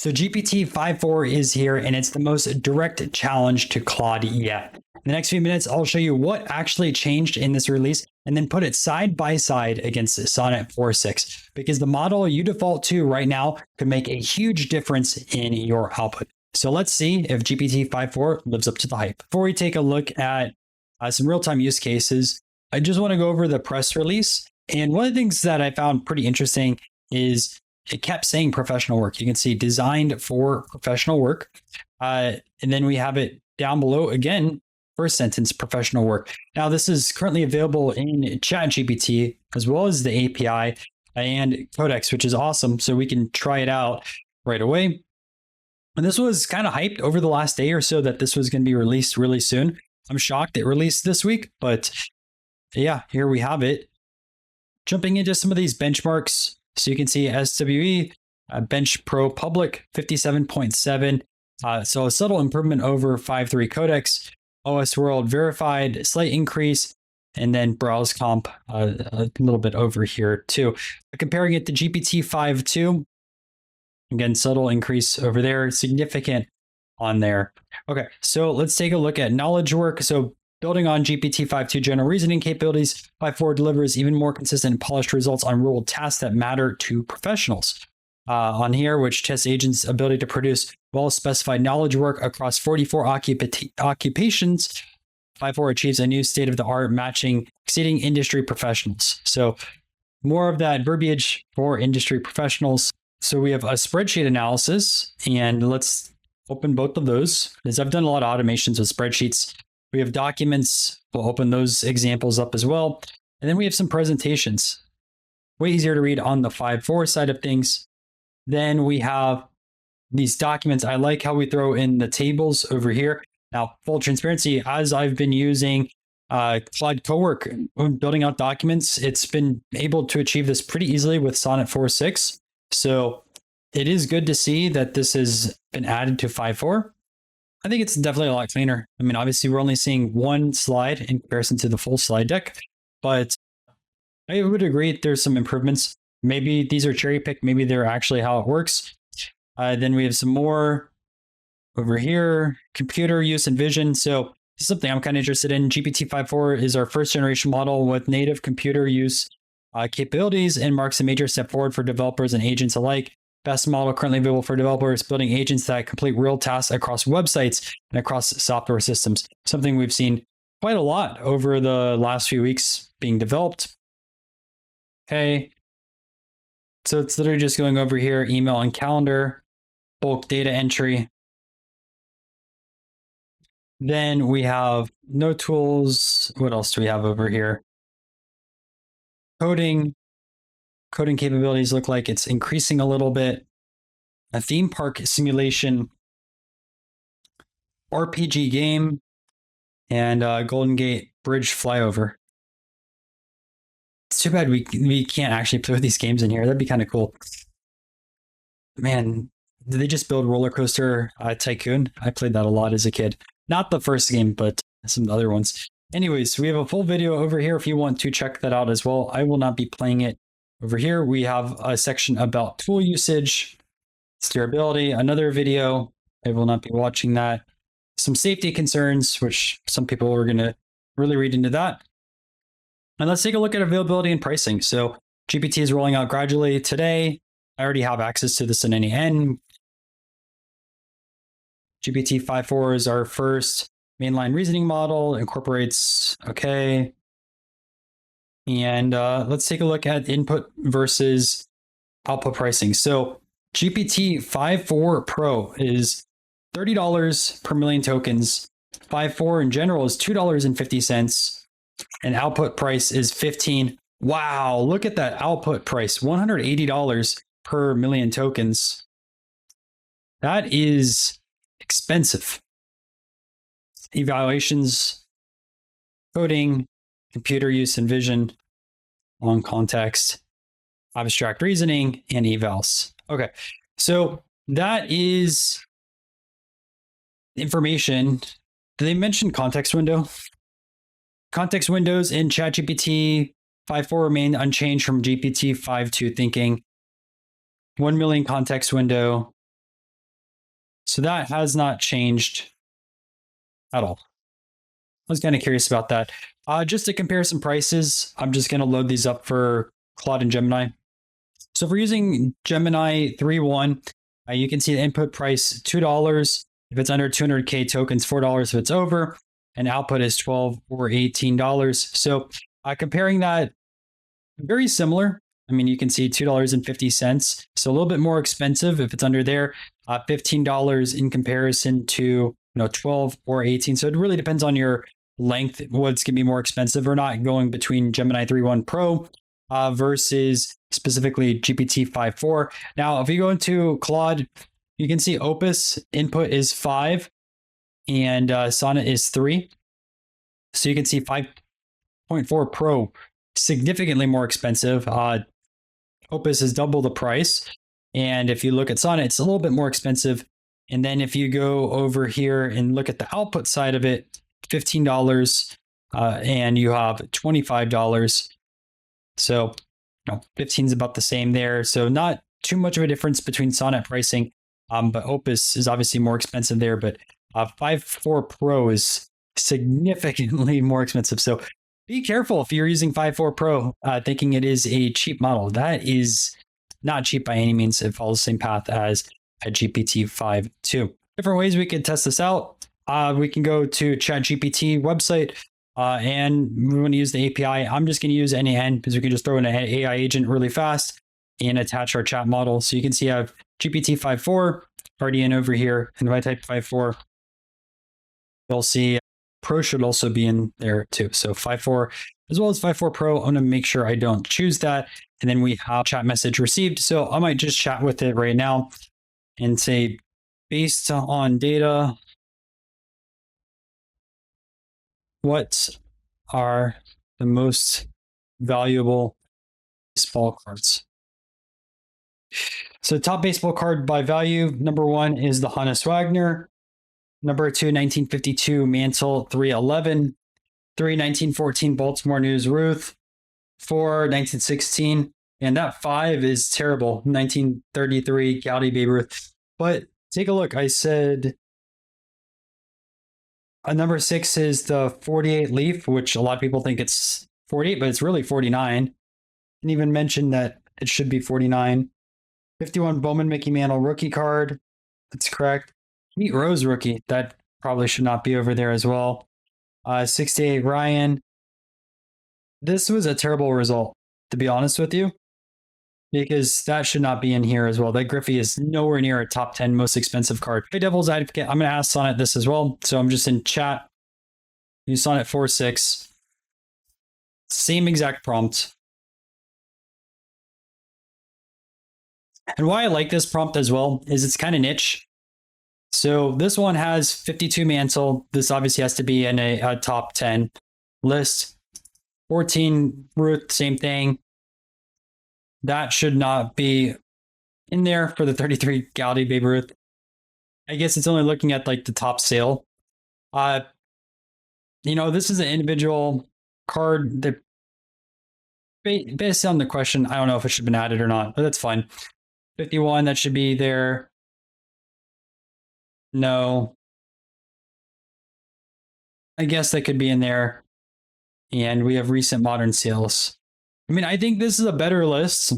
So GPT-5.4 is here, and it's the most direct challenge to Claude yet. In the next few minutes, I'll show you what actually changed in this release and then put it side by side against Sonnet 4.6, because the model you default to right now could make a huge difference in your output. So let's see if GPT-5.4 lives up to the hype. Before we take a look at some real-time use cases, I just want to go over the press release. And one of the things that I found pretty interesting is it kept saying professional work. You can see designed for professional work. And then we have it down below again, first sentence, professional work. Now, this is currently available in ChatGPT as well as the API and Codex, which is awesome. So we can try it out right away. And this was kind of hyped over the last day or so that this was going to be released really soon. I'm shocked it released this week, but yeah, here we have it. Jumping into some of these benchmarks. So you can see SWE, Bench Pro Public, 57.7. So a subtle improvement over 5.3 Codex. OS World Verified, slight increase. And then Browse Comp, a little bit over here too. Comparing it to GPT-5.2, again, subtle increase over there, significant on there. Okay, so let's take a look at knowledge work. So building on GPT-5.2 general reasoning capabilities, 5.4 delivers even more consistent and polished results on real tasks that matter to professionals. On here, which tests agents' ability to produce well-specified knowledge work across 44 occupations, 5.4 achieves a new state-of-the-art matching exceeding industry professionals. So more of that verbiage for industry professionals. So we have a spreadsheet analysis, and let's open both of those, because I've done a lot of automations with spreadsheets. We have documents. We'll open those examples up as well. And then we have some presentations. Way easier to read on the 5.4 side of things. Then we have these documents. I like how we throw in the tables over here. Now, full transparency, as I've been using Claude Cowork, building out documents, it's been able to achieve this pretty easily with Sonnet 4.6. So it is good to see that this has been added to 5.4. I think it's definitely a lot cleaner. I mean, obviously, we're only seeing one slide in comparison to the full slide deck, but I would agree there's some improvements. Maybe these are cherry picked. Maybe they're actually how it works. Then we have some more over here, computer use and vision. So this is something I'm kind of interested in. GPT-5.4 is our first generation model with native computer use capabilities and marks a major step forward for developers and agents alike. Best model currently available for developers, building agents that complete real tasks across websites and across software systems. Something we've seen quite a lot over the last few weeks being developed. Okay. So it's literally just going over here, email and calendar, bulk data entry. Then we have no tools. What else do we have over here? Coding capabilities look like it's increasing a little bit. A theme park simulation, RPG game, and Golden Gate Bridge flyover. It's too bad we can't actually play with these games in here. That'd be kind of cool. Man, did they just build Roller Coaster Tycoon? I played that a lot as a kid. Not the first game, but some other ones. Anyways, we have a full video over here if you want to check that out as well. I will not be playing it. Over here, we have a section about tool usage, steerability, another video. I will not be watching that. Some safety concerns, which some people are going to really read into that. And let's take a look at availability and pricing. So GPT is rolling out gradually today. I already have access to this in any N. GPT-5.4 is our first mainline reasoning model, incorporates, okay. And let's take a look at input versus output pricing. So GPT-5.4 Pro is $30 per million tokens. 5.4 in general is $2.50. And output price is $15. Wow, look at that output price, $180 per million tokens. That is expensive. Evaluations, coding, computer use and vision, long context, abstract reasoning, and evals. Okay, so that is information. Did they mention context window? Context windows in ChatGPT 5.4 remain unchanged from GPT 5.2 thinking. 1 million context window. So that has not changed at all. I was kind of curious about that. Just to compare some prices, I'm just going to load these up for Claude and Gemini. So if we're using Gemini 3.1, you can see the input price $2 if it's under 200K tokens, $4 if it's over, and output is $12 or $18. So comparing that, very similar. I mean, you can see $2.50. So a little bit more expensive if it's under there, $15 in comparison to 12 or 18. So it really depends on your length, what's going to be more expensive or not, going between Gemini 3.1 Pro versus specifically GPT-5.4. Now, if you go into Claude, you can see Opus input is 5 and Sonnet is 3. So you can see 5.4 Pro, significantly more expensive. Opus is double the price. And if you look at Sonnet, it's a little bit more expensive. And then if you go over here and look at the output side of it, $15 and you have $25. So 15 is about the same there. So not too much of a difference between Sonnet pricing, but Opus is obviously more expensive there. But 5.4 Pro is significantly more expensive. So be careful if you're using 5.4 Pro thinking it is a cheap model. That is not cheap by any means. It follows the same path as a GPT-5.2. Different ways we could test this out. We can go to ChatGPT website and we want to use the API. I'm just going to use NAN because we can just throw in an AI agent really fast and attach our chat model. So you can see I have GPT-5.4 already in over here. And if I type 5.4, you'll see Pro should also be in there too. So 5.4 as well as 5.4 Pro. I'm going to make sure I don't choose that. And then we have chat message received. So I might just chat with it right now and say, based on data, what are the most valuable baseball cards? So top baseball card by value, number 1 is the Honus Wagner. Number 2, 1952 Mantle 311. 3, 1914 Baltimore News Ruth. 4, 1916. And that 5 is terrible. 1933 Gaudy Babe Ruth. But take a look. I said number 6 is the 48 Leaf, which a lot of people think it's 48, but it's really 49. And even mentioned that it should be 49. 51 Bowman Mickey Mantle rookie card. That's correct. Heat Rose rookie. That probably should not be over there as well. 68 Ryan. This was a terrible result, to be honest with you, because that should not be in here as well. That Griffey is nowhere near a top 10 most expensive card. Hey, Devil's Advocate, I'm going to ask Sonnet this as well. So I'm just in chat. Use Sonnet 4.6. Same exact prompt. And why I like this prompt as well is it's kind of niche. So this one has 52 Mantle. This obviously has to be in a top 10 list. 14 Ruth, same thing. That should not be in there for the 33 Gaudy Babe Ruth. I guess it's only looking at like the top sale. This is an individual card that based on the question, I don't know if it should have been added or not, but that's fine. 51, that should be there. No. I guess that could be in there. And we have recent modern sales. I mean, I think this is a better list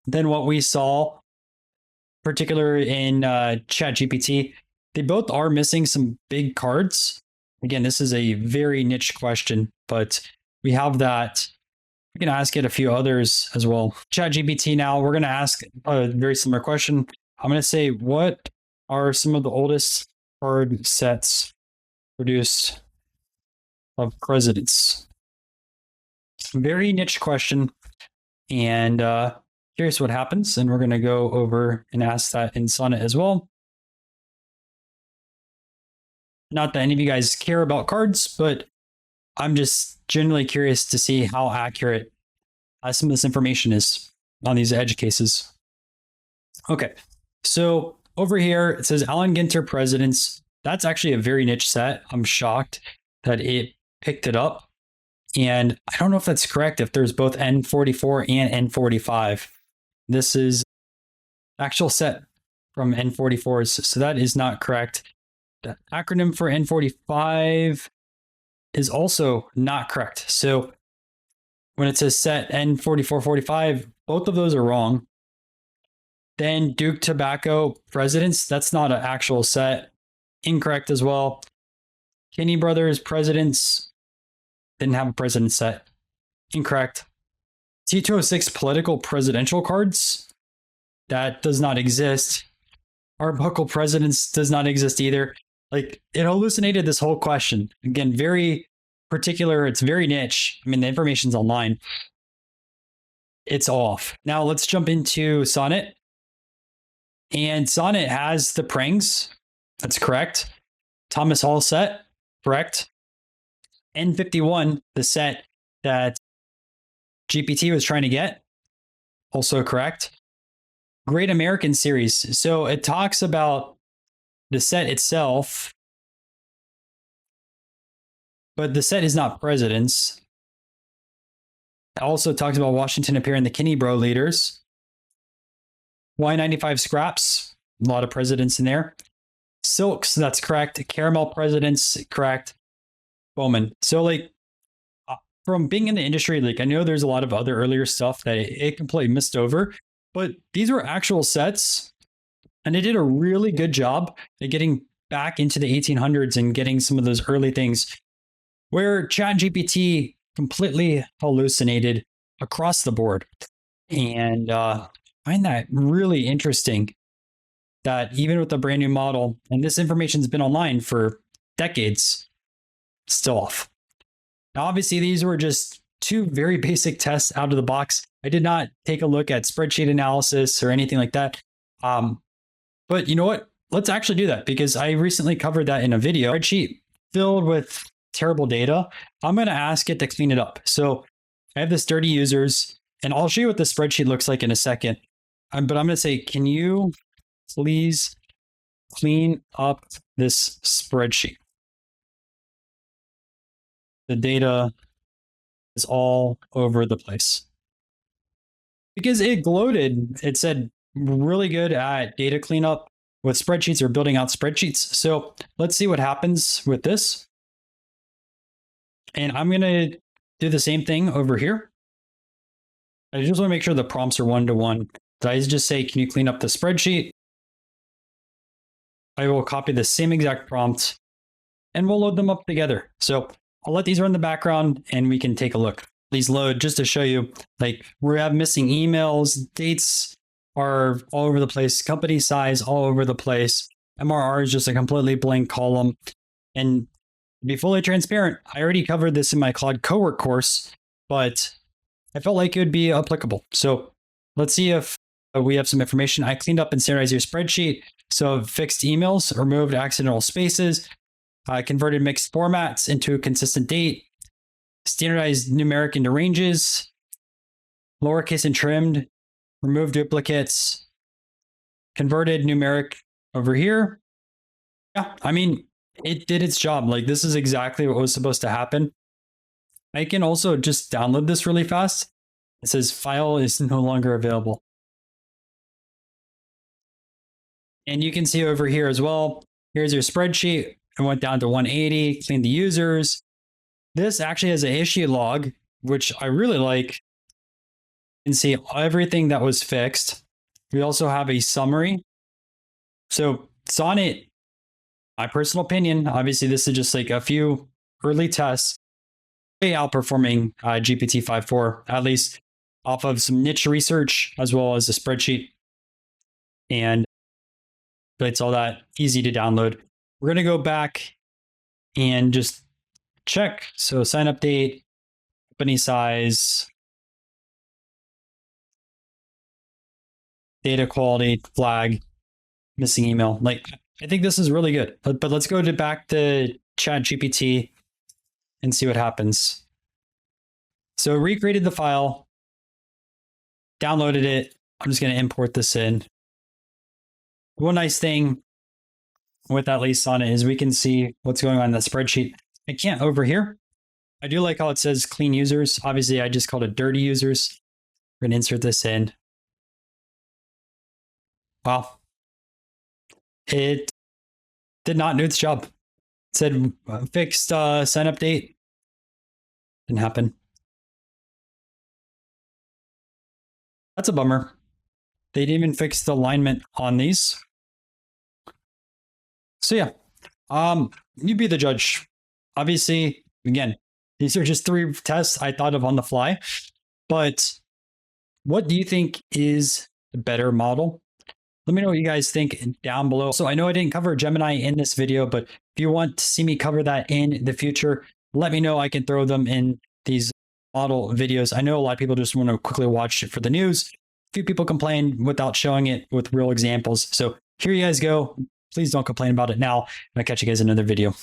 than what we saw, particularly in ChatGPT. They both are missing some big cards. Again, this is a very niche question, but we have that. We can ask it a few others as well. ChatGPT now, we're going to ask a very similar question. I'm going to say, what are some of the oldest card sets produced of presidents? Very niche question. And curious what happens. And we're going to go over and ask that in Sonnet as well. Not that any of you guys care about cards, but I'm just generally curious to see how accurate some of this information is on these edge cases. Okay, so over here, it says Alan Ginter presidents. That's actually a very niche set. I'm shocked that it picked it up. And I don't know if that's correct, if there's both N44 and N45. This is actual set from N44s. So that is not correct. The acronym for N45 is also not correct. So when it says set N4445, both of those are wrong. Then Duke Tobacco Presidents, that's not an actual set. Incorrect as well. Kinney Brothers Presidents didn't have a president set. Incorrect. T206 Political Presidential Cards, that does not exist. Arbuckle Presidents does not exist either. Like, it hallucinated this whole question. Again, very particular. It's very niche. I mean, the information's online. It's off. Now let's jump into Sonnet. And Sonnet has the prangs. That's correct. Thomas Hall set. Correct. N51, the set that GPT was trying to get. Also correct. Great American Series. So it talks about the set itself, but the set is not presidents. It also talks about Washington appearing the Kinney Bro leaders. Y95 Scraps, a lot of presidents in there. Silks, that's correct. Caramel Presidents, correct. Bowman. So like, from being in the industry, like I know there's a lot of other earlier stuff that it completely missed over, but these were actual sets, and they did a really good job at getting back into the 1800s and getting some of those early things where ChatGPT completely hallucinated across the board. And I find that really interesting that even with a brand new model, and this information's been online for decades, still off. Now, obviously, these were just two very basic tests out of the box. I did not take a look at spreadsheet analysis or anything like that. But you know what? Let's actually do that, because I recently covered that in a video. Spreadsheet filled with terrible data. I'm going to ask it to clean it up. So I have this dirty users, and I'll show you what the spreadsheet looks like in a second. But I'm going to say, can you please clean up this spreadsheet? The data is all over the place. Because it gloated, it said really good at data cleanup with spreadsheets or building out spreadsheets. So let's see what happens with this. And I'm going to do the same thing over here. I just want to make sure the prompts are one-to-one. Did I just say, can you clean up the spreadsheet? I will copy the same exact prompt and we'll load them up together. So I'll let these run in the background and we can take a look. These load just to show you, like, we have missing emails, dates are all over the place, company size all over the place. MRR is just a completely blank column. And to be fully transparent, I already covered this in my Claude Cowork course, but I felt like it would be applicable. So let's see if we have some information. I cleaned up and standardized your spreadsheet. So fixed emails, removed accidental spaces, converted mixed formats into a consistent date, standardized numeric into ranges, lowercase and trimmed, removed duplicates, converted numeric over here. Yeah, I mean, it did its job. Like, this is exactly what was supposed to happen. I can also just download this really fast. It says file is no longer available. And you can see over here as well, here's your spreadsheet. I went down to 180, cleaned the users. This actually has an issue log, which I really like. You can see everything that was fixed. We also have a summary. So Sonnet, my personal opinion, obviously this is just like a few early tests, way outperforming GPT-5.4, at least off of some niche research, as well as a spreadsheet. And it's all that easy to download. We're going to go back and just check. So sign up date, company size, data quality, flag, missing email. Like, I think this is really good. But let's go back to ChatGPT and see what happens. So recreated the file, downloaded it. I'm just going to import this in. One nice thing with at least Sonnet is we can see what's going on in the spreadsheet. I can't over here. I do like how it says clean users. Obviously, I just called it dirty users. We're going to insert this in. Wow. it did not do its job. It said fixed send update. Didn't happen. That's a bummer. They didn't even fix the alignment on these. So yeah, you be the judge. Obviously, again, these are just 3 tests I thought of on the fly. But what do you think is the better model? Let me know what you guys think down below. So I know I didn't cover Gemini in this video, but if you want to see me cover that in the future, let me know. I can throw them in these model videos. I know a lot of people just want to quickly watch it for the news. A few people complain without showing it with real examples. So here you guys go. Please don't complain about it now. I'll catch you guys in another video.